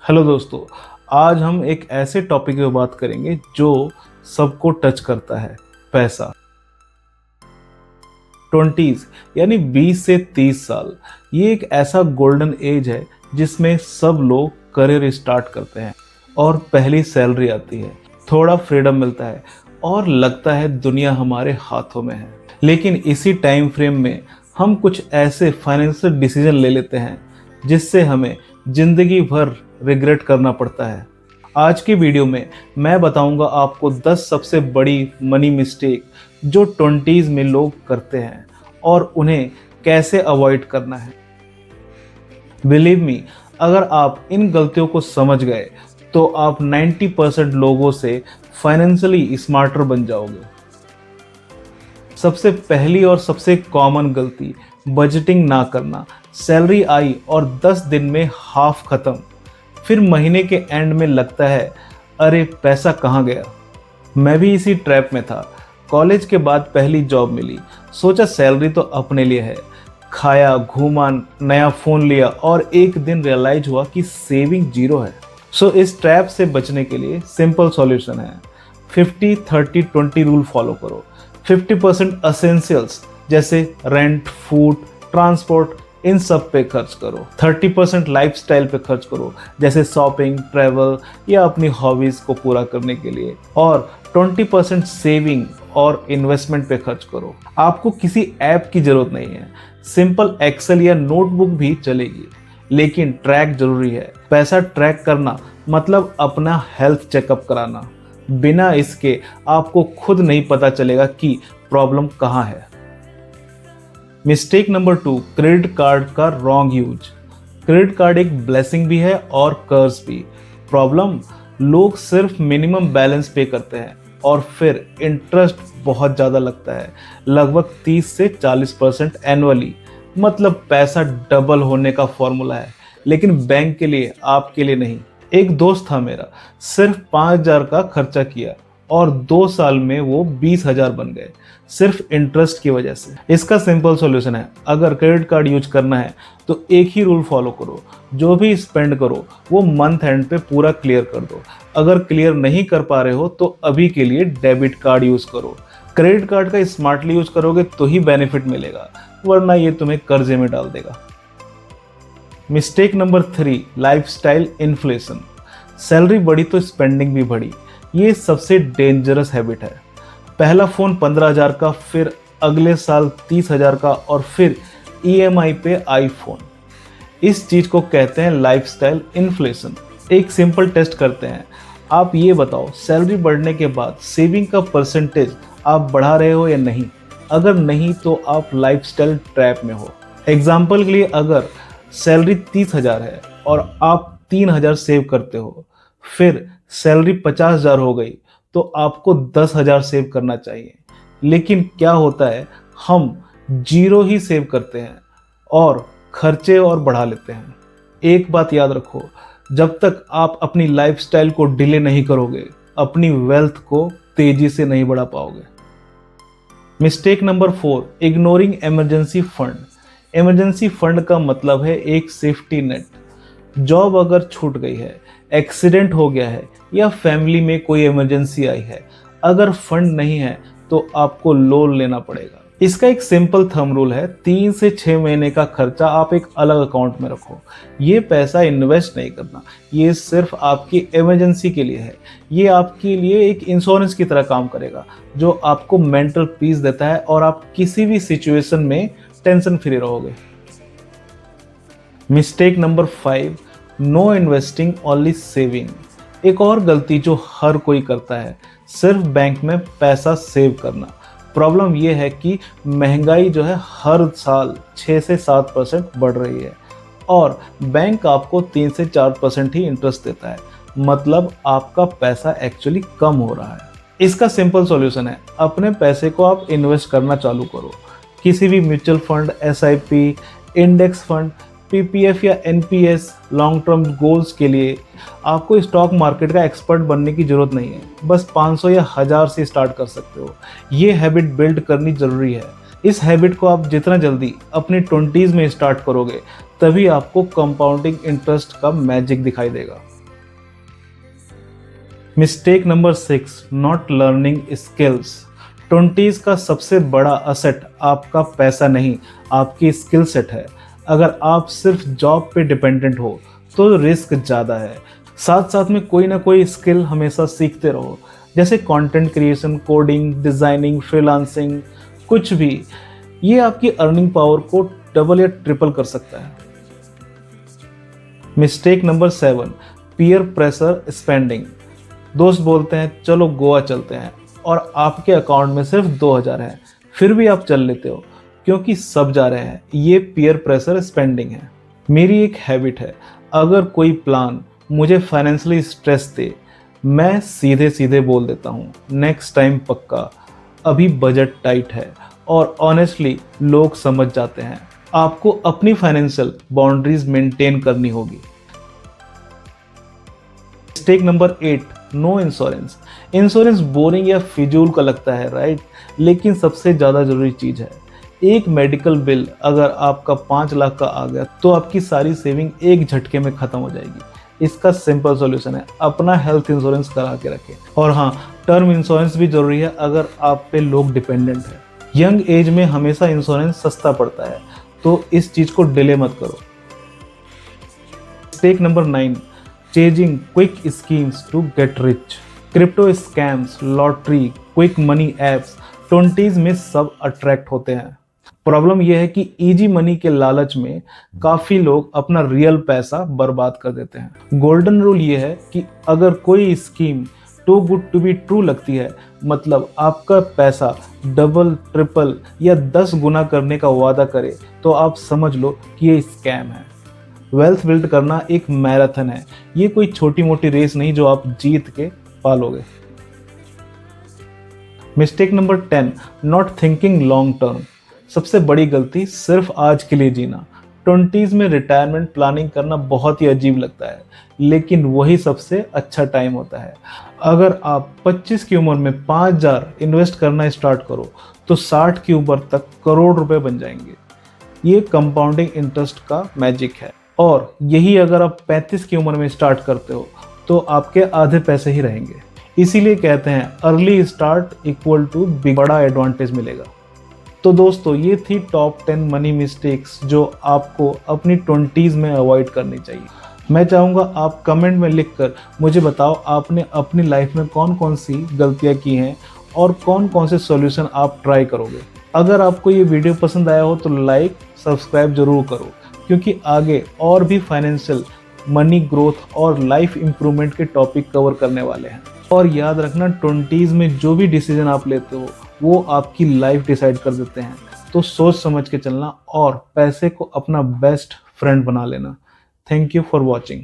Hello दोस्तों, आज हम एक ऐसे टॉपिक पे बात करेंगे जो सबको टच करता है। पैसा। 20s यानी 20 से 30 साल, ये एक ऐसा गोल्डन एज है जिसमें सब लोग करियर स्टार्ट करते हैं और पहली सैलरी आती है, थोड़ा फ्रीडम मिलता है और लगता है दुनिया हमारे हाथों में है। लेकिन इसी टाइम फ्रेम में हम कुछ ऐसे फाइनेंशियल डिसीजन ले लेते हैं जिससे हमें जिंदगी भर रिग्रेट करना पड़ता है। आज की वीडियो में मैं बताऊंगा आपको 10 सबसे बड़ी मनी मिस्टेक जो 20s में लोग करते हैं और उन्हें कैसे अवॉइड करना है। बिलीव मी, अगर आप इन गलतियों को समझ गए तो आप 90% लोगों से फाइनेंशियली स्मार्टर बन जाओगे। सबसे पहली और सबसे कॉमन गलती, बजटिंग ना करना। सैलरी आई और 10 दिन में हाफ खत्म, फिर महीने के एंड में लगता है अरे पैसा कहाँ गया। मैं भी इसी ट्रैप में था। कॉलेज के बाद पहली जॉब मिली, सोचा सैलरी तो अपने लिए है, खाया घूमा, नया फ़ोन लिया और एक दिन रियलाइज हुआ कि सेविंग जीरो है। सो इस ट्रैप से बचने के लिए सिंपल सॉल्यूशन है, 50-30-20 रूल फॉलो करो। 50% असेंशियल्स जैसे रेंट, फूड, ट्रांसपोर्ट, इन सब पे खर्च करो। 30% लाइफस्टाइल पे खर्च करो जैसे शॉपिंग, ट्रैवल या अपनी हॉबीज को पूरा करने के लिए, और 20% सेविंग और इन्वेस्टमेंट पे खर्च करो। आपको किसी ऐप की जरूरत नहीं है, सिंपल एक्सेल या नोटबुक भी चलेगी, लेकिन ट्रैक जरूरी है। पैसा ट्रैक करना मतलब अपना हेल्थ चेकअप कराना। बिना इसके आपको खुद नहीं पता चलेगा कि प्रॉब्लम कहाँ है। मिस्टेक नंबर 2, क्रेडिट कार्ड का रॉन्ग यूज। क्रेडिट कार्ड एक ब्लेसिंग भी है और कर्ज भी। प्रॉब्लम, लोग सिर्फ मिनिमम बैलेंस पे करते हैं और फिर इंटरेस्ट बहुत ज़्यादा लगता है, लगभग 30 से 40% एनुअली। मतलब पैसा डबल होने का फॉर्मूला है, लेकिन बैंक के लिए, आपके लिए नहीं। एक दोस्त था मेरा, सिर्फ 5,000 का खर्चा किया और 2 साल में वो 20,000 बन गए, सिर्फ इंटरेस्ट की वजह से। इसका सिंपल सॉल्यूशन है, अगर क्रेडिट कार्ड यूज करना है तो एक ही रूल फॉलो करो, जो भी स्पेंड करो वो मंथ एंड पे पूरा क्लियर कर दो। अगर क्लियर नहीं कर पा रहे हो तो अभी के लिए डेबिट कार्ड यूज करो। क्रेडिट कार्ड का स्मार्टली यूज करोगे तो ही बेनिफिट मिलेगा, वरना ये तुम्हें कर्जे में डाल देगा। Mistake number 3, lifestyle inflation. Salary बढ़ी तो स्पेंडिंग भी बढ़ी, ये सबसे डेंजरस हैबिट है। पहला फ़ोन 15,000 का, फिर अगले साल 30,000 का और फिर EMI पे आईफोन। इस चीज़ को कहते हैं लाइफस्टाइल इन्फ्लेशन। एक सिंपल टेस्ट करते हैं, आप ये बताओ सैलरी बढ़ने के बाद सेविंग का परसेंटेज आप बढ़ा रहे हो या नहीं। अगर नहीं तो आप लाइफस्टाइल ट्रैप में हो। एग्जाम्पल के लिए, अगर सैलरी 30,000 है और आप 3,000 सेव करते हो, फिर सैलरी 50,000 हो गई तो आपको 10,000 सेव करना चाहिए। लेकिन क्या होता है, हम जीरो ही सेव करते हैं और खर्चे और बढ़ा लेते हैं। एक बात याद रखो, जब तक आप अपनी लाइफस्टाइल को डिले नहीं करोगे, अपनी वेल्थ को तेजी से नहीं बढ़ा पाओगे। Mistake number 4, ignoring emergency fund. Emergency fund का मतलब है एक सेफ्टी नेट। जॉब अगर छूट गई है, एक्सीडेंट हो गया है या फैमिली में कोई इमरजेंसी आई है, अगर फंड नहीं है तो आपको लोन लेना पड़ेगा। इसका एक सिंपल थंब रूल है, 3 से 6 महीने का खर्चा आप एक अलग अकाउंट में रखो। ये पैसा इन्वेस्ट नहीं करना, ये सिर्फ आपकी इमरजेंसी के लिए है। ये आपके लिए एक इंश्योरेंस की तरह काम करेगा, जो आपको मेंटल पीस देता है और आप किसी भी सिचुएशन में टेंशन फ्री रहोगे। Mistake number 5, no investing only saving. एक और गलती जो हर कोई करता है, सिर्फ बैंक में पैसा सेव करना। प्रॉब्लम यह है कि महंगाई जो है हर साल 6 से 7% बढ़ रही है और बैंक आपको 3 से 4% ही इंटरेस्ट देता है, मतलब आपका पैसा एक्चुअली कम हो रहा है। इसका सिंपल सॉल्यूशन है, अपने पैसे को आप इन्वेस्ट करना चालू करो। किसी भी mutual fund, SIP, index fund, PPF या NPS। लॉन्ग टर्म गोल्स के लिए आपको स्टॉक मार्केट का एक्सपर्ट बनने की जरूरत नहीं है, बस 500 या 1000 से स्टार्ट कर सकते हो। ये हैबिट बिल्ड करनी जरूरी है। इस हैबिट को आप जितना जल्दी अपने 20s में स्टार्ट करोगे, तभी आपको कंपाउंडिंग इंटरेस्ट का मैजिक दिखाई देगा। Mistake number 6, not learning skills. 20s का सबसे बड़ा असेट आपका पैसा नहीं, आपकी स्किल सेट है। अगर आप सिर्फ जॉब पे डिपेंडेंट हो तो रिस्क ज़्यादा है। साथ साथ में कोई ना कोई स्किल हमेशा सीखते रहो, जैसे content creation, coding, designing, freelancing, कुछ भी। ये आपकी अर्निंग पावर को डबल या ट्रिपल कर सकता है। Mistake number 7, peer pressure spending. दोस्त बोलते हैं चलो गोवा चलते हैं, और आपके अकाउंट में सिर्फ 2000 है, फिर भी आप चल लेते हो क्योंकि सब जा रहे हैं। ये पीयर प्रेशर स्पेंडिंग है। मेरी एक हैबिट है, अगर कोई प्लान मुझे फाइनेंशियली स्ट्रेस दे, मैं सीधे सीधे बोल देता हूँ नेक्स्ट टाइम पक्का, अभी बजट टाइट है। और ऑनेस्टली लोग समझ जाते हैं। आपको अपनी फाइनेंशियल बाउंड्रीज मेंटेन करनी होगी। Mistake number 8, no insurance. Insurance boring या फिजूल का लगता है, राइट? लेकिन सबसे ज़्यादा ज़रूरी चीज़ है। एक मेडिकल बिल अगर आपका 5 लाख का आ गया तो आपकी सारी सेविंग एक झटके में ख़त्म हो जाएगी। इसका सिंपल सॉल्यूशन है, अपना हेल्थ इंश्योरेंस करा के रखें। और हाँ, टर्म इंश्योरेंस भी ज़रूरी है अगर आप पे लोग डिपेंडेंट है। यंग एज में हमेशा इंश्योरेंस सस्ता पड़ता है, तो इस चीज़ को डिले मत करो। Mistake number 9, chasing quick schemes to get rich. Crypto scams, lottery, quick money apps, 20s में सब अट्रैक्ट होते हैं। प्रॉब्लम यह है कि इजी मनी के लालच में काफ़ी लोग अपना रियल पैसा बर्बाद कर देते हैं। गोल्डन रूल ये है कि अगर कोई scheme too good to be true लगती है, मतलब आपका पैसा डबल, ट्रिपल या 10 गुना करने का वादा करे, तो आप समझ लो कि ये स्कैम है। वेल्थ बिल्ड करना एक मैराथन है, ये कोई छोटी मोटी रेस नहीं जो आप जीत के पालोगे। Mistake number 10, not thinking long term. सबसे बड़ी गलती, सिर्फ आज के लिए जीना। 20s में रिटायरमेंट प्लानिंग करना बहुत ही अजीब लगता है, लेकिन वही सबसे अच्छा टाइम होता है। अगर आप 25 की उम्र में 5000 इन्वेस्ट करना स्टार्ट करो तो 60 की उम्र तक करोड़ रुपए बन जाएंगे। ये कंपाउंडिंग इंटरेस्ट का मैजिक है। और यही अगर आप 35 की उम्र में स्टार्ट करते हो तो आपके आधे पैसे ही रहेंगे। इसीलिए कहते हैं अर्ली स्टार्ट इक्वल टू बड़ा एडवांटेज मिलेगा। तो दोस्तों, ये थी टॉप 10 मनी मिस्टेक्स जो आपको अपनी 20s में अवॉइड करनी चाहिए। मैं चाहूँगा आप कमेंट में लिखकर मुझे बताओ आपने अपनी लाइफ में कौन कौन सी गलतियाँ की हैं और कौन कौन से सॉल्यूशन आप ट्राई करोगे। अगर आपको ये वीडियो पसंद आया हो तो लाइक, सब्सक्राइब जरूर करो, क्योंकि आगे और भी फाइनेंशियल, मनी ग्रोथ और लाइफ इम्प्रूवमेंट के टॉपिक कवर करने वाले हैं। और याद रखना, 20s में जो भी डिसीजन आप लेते हो वो आपकी लाइफ डिसाइड कर देते हैं। तो सोच समझ के चलना और पैसे को अपना बेस्ट फ्रेंड बना लेना। Thank you for watching.